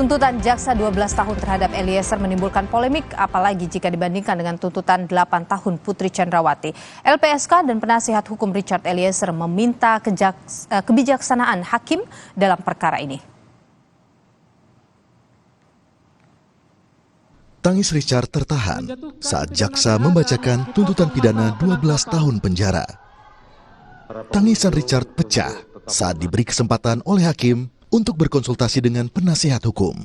Tuntutan jaksa 12 tahun terhadap Eliezer menimbulkan polemik, apalagi jika dibandingkan dengan tuntutan 8 tahun Putri Chandrawati. LPSK dan penasihat hukum Richard Eliezer meminta kebijaksanaan hakim dalam perkara ini. Tangis Richard tertahan saat jaksa membacakan tuntutan pidana 12 tahun penjara. Tangisan Richard pecah saat diberi kesempatan oleh hakim untuk berkonsultasi dengan penasihat hukum.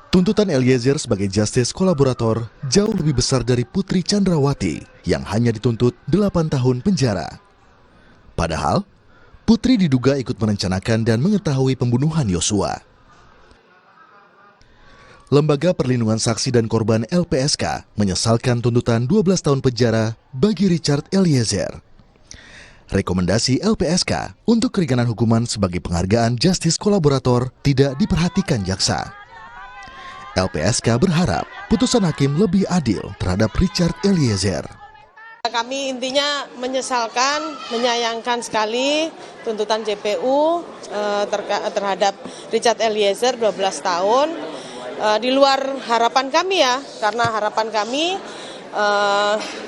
Tuntutan Eliezer sebagai justice kolaborator jauh lebih besar dari Putri Chandrawati yang hanya dituntut 8 tahun penjara. Padahal, Putri diduga ikut merencanakan dan mengetahui pembunuhan Yosua. Lembaga Perlindungan Saksi dan Korban LPSK menyesalkan tuntutan 12 tahun penjara bagi Richard Eliezer. Rekomendasi LPSK untuk keringanan hukuman sebagai penghargaan justice kolaborator tidak diperhatikan jaksa. LPSK berharap putusan hakim lebih adil terhadap Richard Eliezer. Kami intinya menyesalkan, menyayangkan sekali tuntutan JPU terhadap Richard Eliezer 12 tahun. Di luar harapan kami ya, karena harapan kami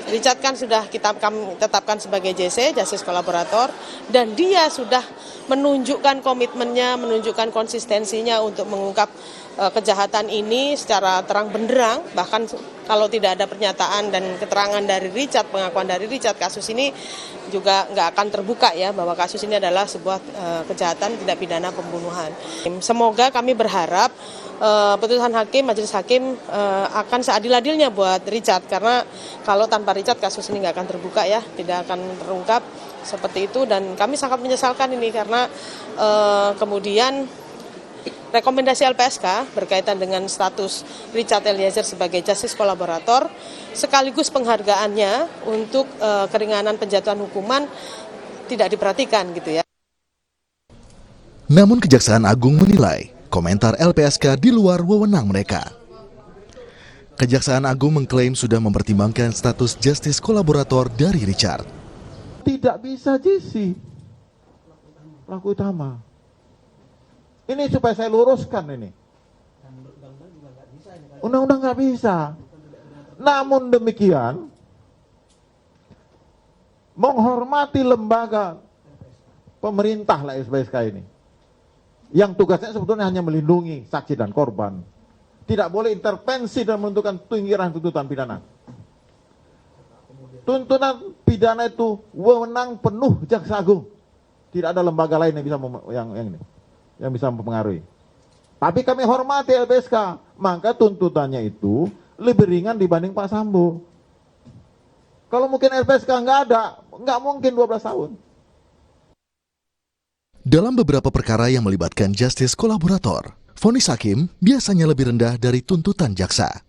Richard kan sudah kami tetapkan sebagai JC, Justice Kolaborator, dan dia sudah menunjukkan komitmennya, menunjukkan konsistensinya untuk mengungkap kejahatan ini secara terang benderang. Bahkan kalau tidak ada pernyataan dan keterangan dari Richard, pengakuan dari Richard, kasus ini juga nggak akan terbuka ya, bahwa kasus ini adalah sebuah kejahatan tindak pidana pembunuhan. Semoga kami berharap putusan hakim, majelis hakim akan seadil-adilnya buat Richard, karena kalau tanpa Richard kasus ini nggak akan terbuka ya, tidak akan terungkap seperti itu. Dan kami sangat menyesalkan ini karena kemudian rekomendasi LPSK berkaitan dengan status Richard Eliezer sebagai justice kolaborator sekaligus penghargaannya untuk keringanan penjatuhan hukuman tidak diperhatikan gitu ya. Namun Kejaksaan Agung menilai komentar LPSK di luar wewenang mereka. Kejaksaan Agung mengklaim sudah mempertimbangkan status justice kolaborator dari Richard. Tidak bisa JC pelaku utama. Ini supaya saya luruskan ini. Undang-undang nggak bisa. Namun demikian, menghormati lembaga pemerintah lah LPSK ini, yang tugasnya sebetulnya hanya melindungi saksi dan korban. Tidak boleh intervensi dan menentukan pinggiran tuntutan pidana. Tuntutan pidana itu wewenang penuh Jaksa Agung. Tidak ada lembaga lain yang bisa yang bisa mempengaruhi. Tapi kami hormati LPSK, maka tuntutannya itu lebih ringan dibanding Pak Sambo. Kalau mungkin LPSK nggak mungkin 12 tahun. Dalam beberapa perkara yang melibatkan justice kolaborator, vonis hakim biasanya lebih rendah dari tuntutan jaksa.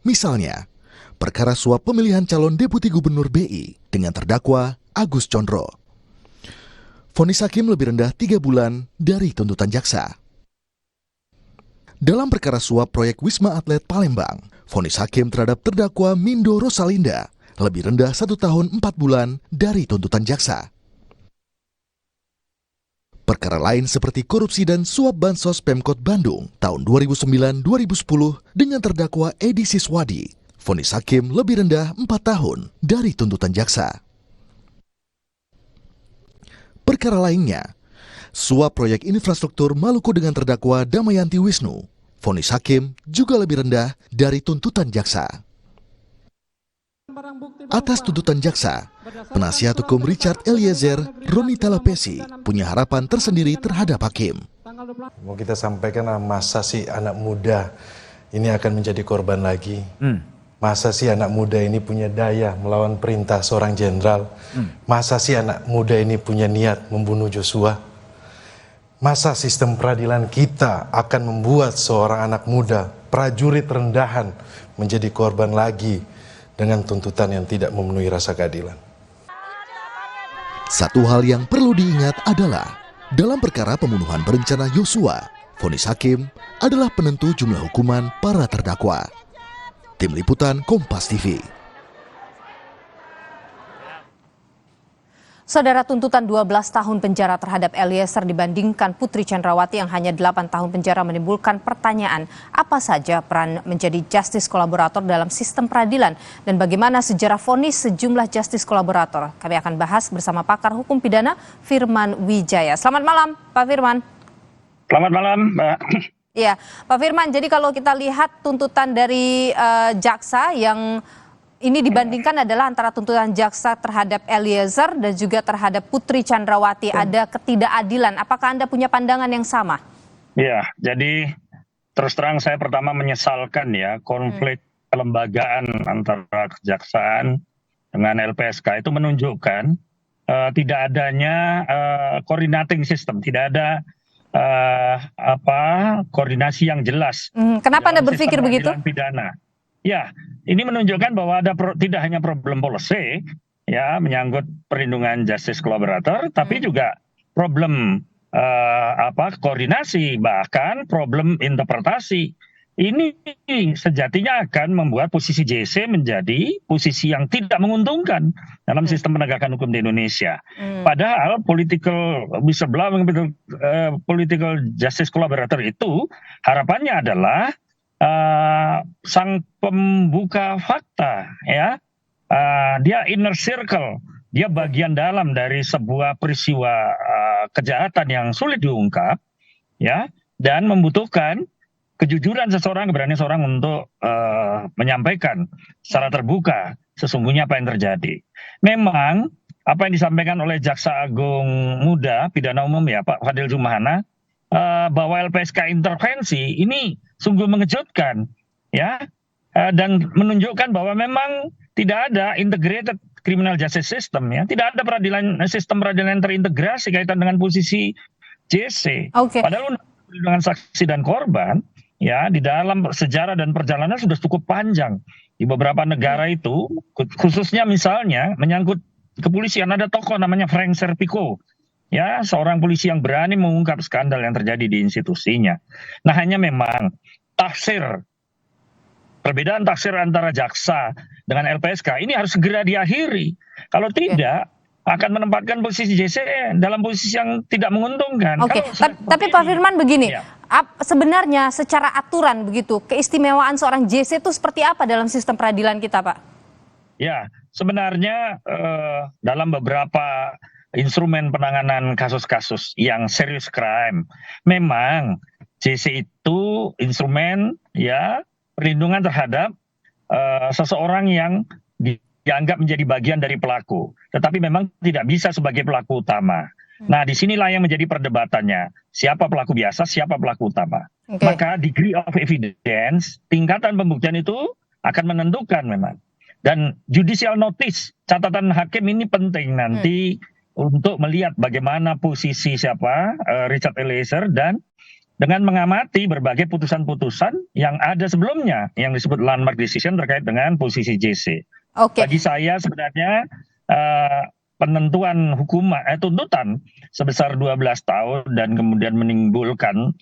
Misalnya, perkara suap pemilihan calon deputi gubernur BI dengan terdakwa Agus Condro. Vonis hakim lebih rendah 3 bulan dari tuntutan jaksa. Dalam perkara suap proyek Wisma Atlet Palembang, vonis hakim terhadap terdakwa Mindo Rosalinda lebih rendah 1 tahun 4 bulan dari tuntutan jaksa. Perkara lain seperti korupsi dan suap bansos Pemkot Bandung tahun 2009-2010 dengan terdakwa Edi Siswadi, vonis hakim lebih rendah 4 tahun dari tuntutan jaksa. Perkara lainnya, suap proyek infrastruktur Maluku dengan terdakwa Damayanti Wisnu, vonis hakim juga lebih rendah dari tuntutan jaksa. Atas tuntutan jaksa, penasihat hukum Richard Eliezer, Roni Talapesi, punya harapan tersendiri terhadap hakim. Mau kita sampaikan, masa sih anak muda ini akan menjadi korban lagi? Masa sih anak muda ini punya daya melawan perintah seorang jenderal? Masa sih anak muda ini punya niat membunuh Joshua? Masa sistem peradilan kita akan membuat seorang anak muda, prajurit rendahan, menjadi korban lagi dengan tuntutan yang tidak memenuhi rasa keadilan? Satu hal yang perlu diingat adalah, dalam perkara pembunuhan berencana Yosua, vonis hakim adalah penentu jumlah hukuman para terdakwa. Tim Liputan Kompas TV. Saudara, tuntutan 12 tahun penjara terhadap Eliezer dibandingkan Putri Chandrawati yang hanya 8 tahun penjara menimbulkan pertanyaan apa saja peran menjadi justice kolaborator dalam sistem peradilan dan bagaimana sejarah vonis sejumlah justice kolaborator. Kami akan bahas bersama pakar hukum pidana Firman Wijaya. Selamat malam Pak Firman. Selamat malam Mbak. Iya, Pak Firman, jadi kalau kita lihat tuntutan dari jaksa yang ini dibandingkan adalah antara tuntutan jaksa terhadap Eliezer dan juga terhadap Putri Chandrawati. Ada ketidakadilan. Apakah Anda punya pandangan yang sama? Ya, jadi terus terang saya pertama menyesalkan ya konflik kelembagaan antara kejaksaan dengan LPSK itu menunjukkan tidak adanya coordinating system, tidak ada koordinasi yang jelas. Kenapa Anda berpikir begitu? Pidana. Ya, ini menunjukkan bahwa ada tidak hanya problem policy ya menyangkut perlindungan justice collaborator, tapi juga problem koordinasi, bahkan problem interpretasi. Ini sejatinya akan membuat posisi JC menjadi posisi yang tidak menguntungkan dalam sistem penegakan hukum di Indonesia. Padahal political justice collaborator itu harapannya adalah sang pembuka fakta ya, dia inner circle, dia bagian dalam dari sebuah peristiwa kejahatan yang sulit diungkap ya, dan membutuhkan kejujuran seseorang, keberanian seorang untuk menyampaikan secara terbuka sesungguhnya apa yang terjadi. Memang apa yang disampaikan oleh Jaksa Agung Muda Pidana Umum ya Pak Fadil Zumhana bahwa LPSK intervensi ini sungguh mengejutkan ya, dan menunjukkan bahwa memang tidak ada integrated criminal justice system ya, tidak ada sistem peradilan terintegrasi kaitan dengan posisi JC. Padahal dengan saksi dan korban ya di dalam sejarah dan perjalanan sudah cukup panjang di beberapa negara itu, khususnya misalnya menyangkut kepolisian, ada tokoh namanya Frank Serpico. Ya, seorang polisi yang berani mengungkap skandal yang terjadi di institusinya. Nah, hanya memang perbedaan tafsir antara jaksa dengan LPSK ini harus segera diakhiri. Kalau tidak, akan menempatkan posisi JC dalam posisi yang tidak menguntungkan. Tapi Pak Firman begini, sebenarnya secara aturan begitu, keistimewaan seorang JC itu seperti apa dalam sistem peradilan kita, Pak? Ya, sebenarnya dalam beberapa instrumen penanganan kasus-kasus yang serius crime, memang JC itu instrumen ya perlindungan terhadap seseorang yang dianggap menjadi bagian dari pelaku, tetapi memang tidak bisa sebagai pelaku utama. Nah, disinilah yang menjadi perdebatannya, siapa pelaku biasa, siapa pelaku utama. Maka degree of evidence, tingkatan pembuktian itu akan menentukan memang. Dan judicial notice, catatan hakim ini penting nanti untuk melihat bagaimana posisi Richard Eliezer, dan dengan mengamati berbagai putusan-putusan yang ada sebelumnya yang disebut landmark decision terkait dengan posisi JC. Bagi saya sebenarnya penentuan tuntutan sebesar 12 tahun dan kemudian menimbulkan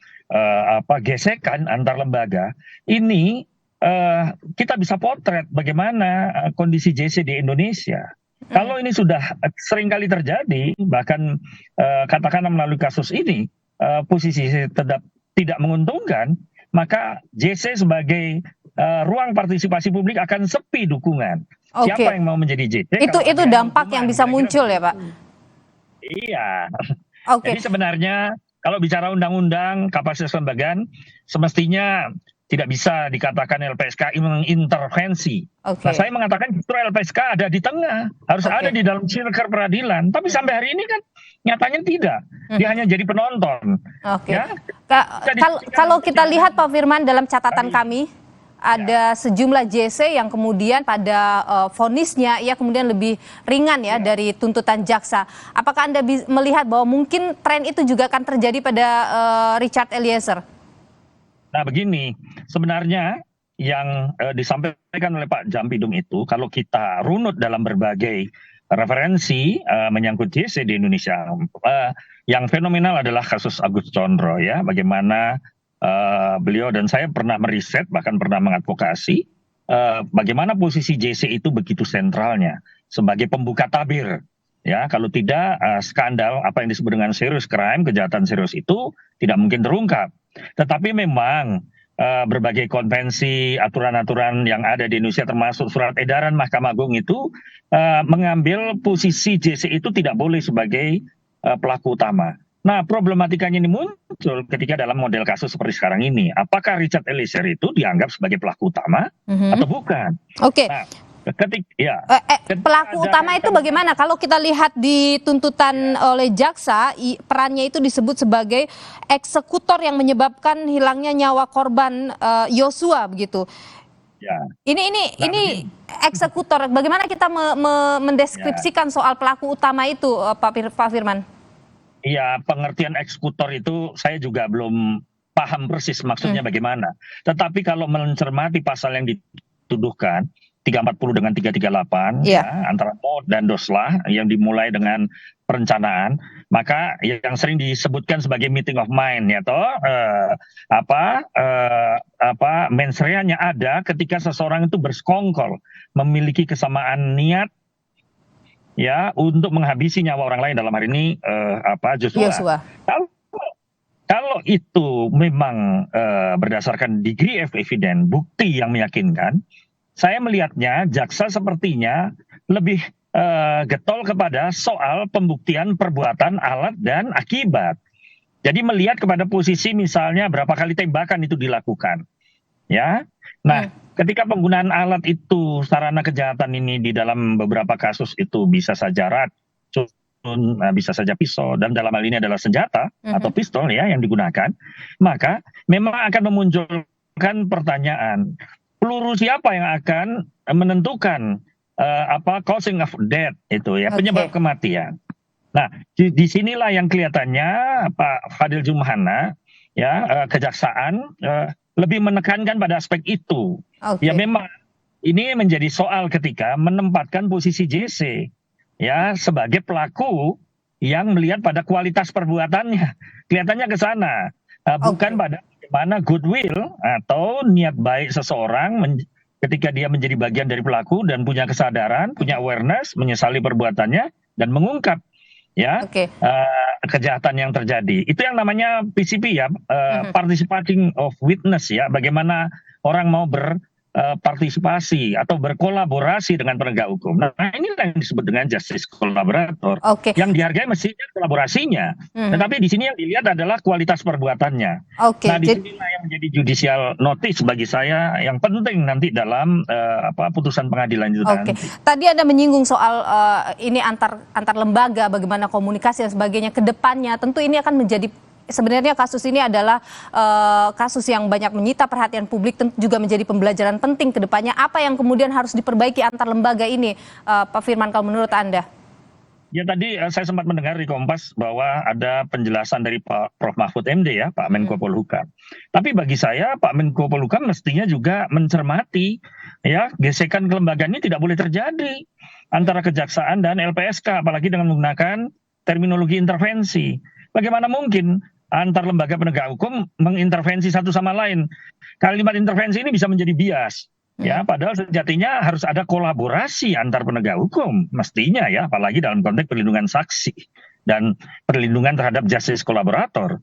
gesekan antar lembaga ini, kita bisa potret bagaimana kondisi JC di Indonesia. Kalau ini sudah seringkali terjadi, bahkan katakanlah melalui kasus ini, posisi tetap tidak menguntungkan, maka JC sebagai ruang partisipasi publik akan sepi dukungan. Siapa yang mau menjadi JC? Itu dampak yang bisa muncul ya Pak? Iya. Jadi sebenarnya kalau bicara undang-undang kapasitas kelembagaan, semestinya tidak bisa dikatakan LPSK mengintervensi. Nah, saya mengatakan justru LPSK ada di tengah, harus ada di dalam circle peradilan. Tapi sampai hari ini kan nyatanya tidak. Dia hanya jadi penonton. Ya? Kalau kita lihat Pak Firman dalam catatan kami, ada sejumlah JC yang kemudian pada vonisnya ya kemudian lebih ringan ya dari tuntutan jaksa. Apakah Anda melihat bahwa mungkin tren itu juga akan terjadi pada Richard Eliezer? Nah begini, sebenarnya yang disampaikan oleh Pak Jampidum itu, kalau kita runut dalam berbagai referensi menyangkut JC di Indonesia, yang fenomenal adalah kasus Agus Condro ya, bagaimana beliau dan saya pernah meriset, bahkan pernah mengadvokasi bagaimana posisi JC itu begitu sentralnya sebagai pembuka tabir Ya, kalau tidak skandal apa yang disebut dengan serious crime, kejahatan serius itu tidak mungkin terungkap. Tetapi memang berbagai konvensi, aturan-aturan yang ada di Indonesia termasuk surat edaran Mahkamah Agung itu mengambil posisi JC itu tidak boleh sebagai pelaku utama. Nah, problematikanya ini muncul ketika dalam model kasus seperti sekarang ini. Apakah Richard Eliezer itu dianggap sebagai pelaku utama atau bukan? Oke. Nah, pelaku utama itu bagaimana? Kalau kita lihat di tuntutan oleh jaksa, perannya itu disebut sebagai eksekutor yang menyebabkan hilangnya nyawa korban Yosua begitu. Ya. Ini eksekutor. Bagaimana kita mendeskripsikan soal pelaku utama itu, Pak Firman? Iya, pengertian eksekutor itu saya juga belum paham persis maksudnya bagaimana. Tetapi kalau mencermati pasal yang dituduhkan 340 dengan 338 ya, antara mod dan doslah yang dimulai dengan perencanaan, maka yang sering disebutkan sebagai meeting of mind ya toh mens rea-nya ada ketika seseorang itu bersekongkol, memiliki kesamaan niat ya untuk menghabisi nyawa orang lain, dalam hari ini Joshua. Kalau itu memang berdasarkan degree of evidence, bukti yang meyakinkan, saya melihatnya jaksa sepertinya lebih getol kepada soal pembuktian perbuatan, alat, dan akibat. Jadi melihat kepada posisi misalnya berapa kali tembakan itu dilakukan. Ya, nah ketika penggunaan alat itu, sarana kejahatan ini di dalam beberapa kasus itu bisa saja racun, bisa saja pisau, dan dalam hal ini adalah senjata atau pistol ya yang digunakan, maka memang akan memunculkan pertanyaan. Peluru siapa yang akan menentukan causing of death itu ya, penyebab kematian. Nah, di sinilah yang kelihatannya Pak Fadil Jumhana ya kejaksaan lebih menekankan pada aspek itu. Ya memang ini menjadi soal ketika menempatkan posisi JC ya sebagai pelaku yang melihat pada kualitas perbuatannya. Kelihatannya ke sana, bukan pada mana goodwill atau niat baik seseorang ketika dia menjadi bagian dari pelaku dan punya kesadaran, punya awareness, menyesali perbuatannya dan mengungkap ya kejahatan yang terjadi. Itu yang namanya PCP ya, participating of witness ya, bagaimana orang mau berpartisipasi atau berkolaborasi dengan penegak hukum. Nah, inilah yang disebut dengan justice collaborator. Yang dihargai mestinya kolaborasinya. Tetapi di sini yang dilihat adalah kualitas perbuatannya. Nah, di sinilah yang menjadi judicial notice bagi saya yang penting nanti dalam putusan pengadilan itu nanti. Tadi Anda menyinggung soal ini antar lembaga, bagaimana komunikasi dan sebagainya ke depannya. Tentu ini akan menjadi, sebenarnya kasus ini adalah kasus yang banyak menyita perhatian publik, tentu juga menjadi pembelajaran penting ke depannya. Apa yang kemudian harus diperbaiki antar lembaga ini, Pak Firman, kalau menurut Anda? Ya, tadi saya sempat mendengar di Kompas bahwa ada penjelasan dari Pak Prof. Mahfud MD ya, Pak Menko Polhukam. Tapi bagi saya Pak Menko Polhukam mestinya juga mencermati ya, gesekan kelembagaan ini tidak boleh terjadi antara kejaksaan dan LPSK, apalagi dengan menggunakan terminologi intervensi. Bagaimana mungkin antar lembaga penegak hukum mengintervensi satu sama lain? Kalimat intervensi ini bisa menjadi bias. Ya, padahal sejatinya harus ada kolaborasi antar penegak hukum, mestinya ya, apalagi dalam konteks perlindungan saksi dan perlindungan terhadap justice kolaborator.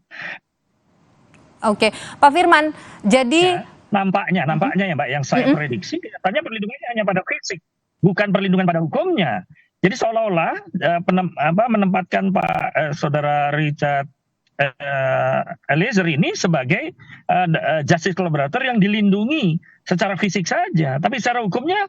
Pak Firman, jadi nampaknya ya Mbak, yang saya prediksi katanya perlindungannya hanya pada fisik, bukan perlindungan pada hukumnya. Jadi seolah-olah menempatkan Pak Saudara Richard Eliezer ini sebagai justice collaborator yang dilindungi secara fisik saja, tapi secara hukumnya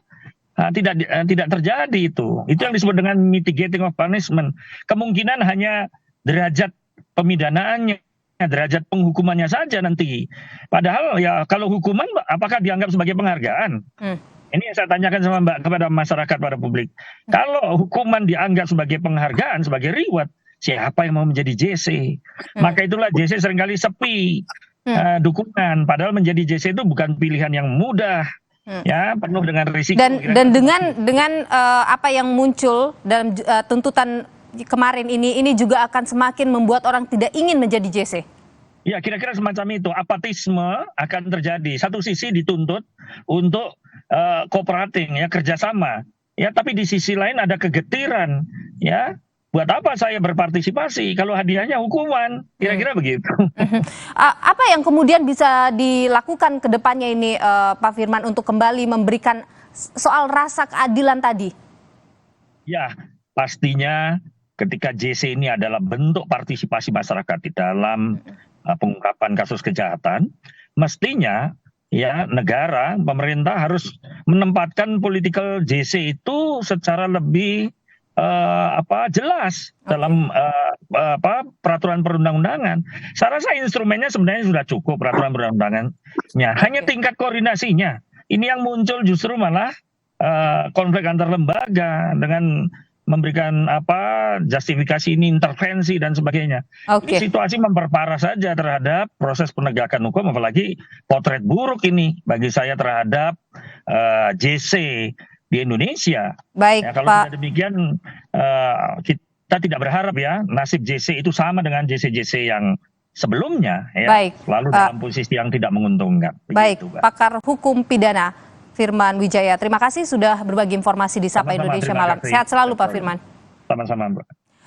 tidak terjadi itu. Itu yang disebut dengan mitigating of punishment. Kemungkinan hanya derajat pemidanaannya, derajat penghukumannya saja nanti. Padahal ya kalau hukuman apakah dianggap sebagai penghargaan? Ini yang saya tanyakan sama Mbak kepada masyarakat, pada publik. Kalau hukuman dianggap sebagai penghargaan, sebagai reward, siapa yang mau menjadi JC? Maka itulah JC seringkali sepi dukungan. Padahal menjadi JC itu bukan pilihan yang mudah, ya, penuh dengan risiko. Dan dengan apa yang muncul dalam tuntutan kemarin ini juga akan semakin membuat orang tidak ingin menjadi JC. Ya, kira-kira semacam itu. Apatisme akan terjadi. Satu sisi dituntut untuk cooperating ya, kerjasama. Ya, tapi di sisi lain ada kegetiran ya buat apa saya berpartisipasi kalau hadiahnya hukuman, kira-kira begitu. Apa yang kemudian bisa dilakukan ke depannya ini, Pak Firman, untuk kembali memberikan soal rasa keadilan tadi? Ya, pastinya ketika JC ini adalah bentuk partisipasi masyarakat di dalam pengungkapan kasus kejahatan, mestinya ya negara, pemerintah harus menempatkan political JC itu secara lebih jelas dalam peraturan perundang-undangan. Saya rasa instrumennya sebenarnya sudah cukup, peraturan perundang-undangannya. Hanya tingkat koordinasinya. Ini yang muncul justru malah konflik antar lembaga dengan memberikan justifikasi ini intervensi dan sebagainya. Ini situasi memperparah saja terhadap proses penegakan hukum, apalagi potret buruk ini bagi saya terhadap JC di Indonesia. Baik, ya, kalau Pak. tidak demikian kita tidak berharap ya nasib JC itu sama dengan JC-JC yang sebelumnya, ya, Baik, lalu dalam posisi yang tidak menguntungkan. Baik, Begitu, Pak. Pakar Hukum Pidana Firman Wijaya, terima kasih sudah berbagi informasi di Sapa Sama-sama, Indonesia terima Malam. kasih. Sehat selalu Pak Firman. Sama-sama, Mbak.